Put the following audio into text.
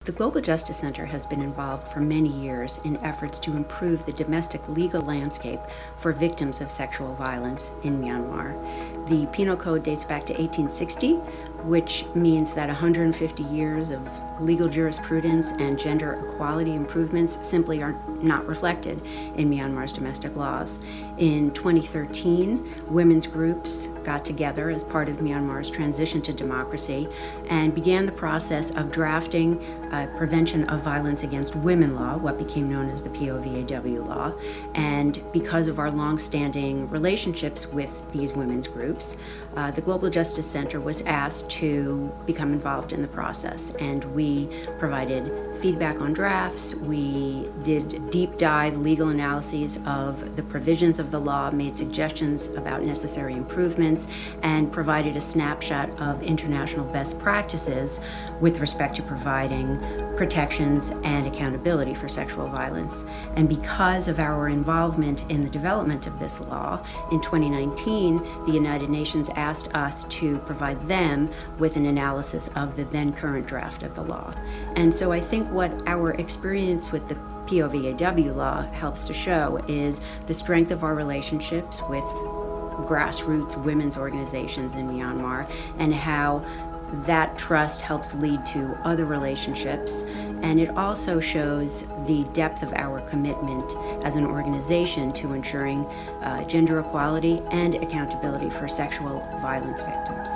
The Global Justice Center has been involved for many years in efforts to improve the domestic legal landscape for victims of sexual violence in Myanmar. The Penal Code dates back to 1860, which means that 150 years of legal jurisprudence and gender equality improvements simply are not reflected in Myanmar's domestic laws. In 2013, women's groups got together as part of Myanmar's transition to democracy and began the process of drafting Prevention of Violence Against Women law, what became known as the POVAW law. And because of our long-standing relationships with these women's groups, the Global Justice Center was asked to become involved in the process. And we provided feedback on drafts, we did deep dive legal analyses of the provisions of the law, made suggestions about necessary improvements, and provided a snapshot of international best practices with respect to providing protections and accountability for sexual violence. And because of our involvement in the development of this law, in 2019, the United Nations asked us to provide them with an analysis of the then current draft of the law. And so I think what our experience with the POVAW law helps to show is the strength of our relationships with grassroots women's organizations in Myanmar, and how that trust helps lead to other relationships. And it also shows the depth of our commitment as an organization to ensuring gender equality and accountability for sexual violence victims.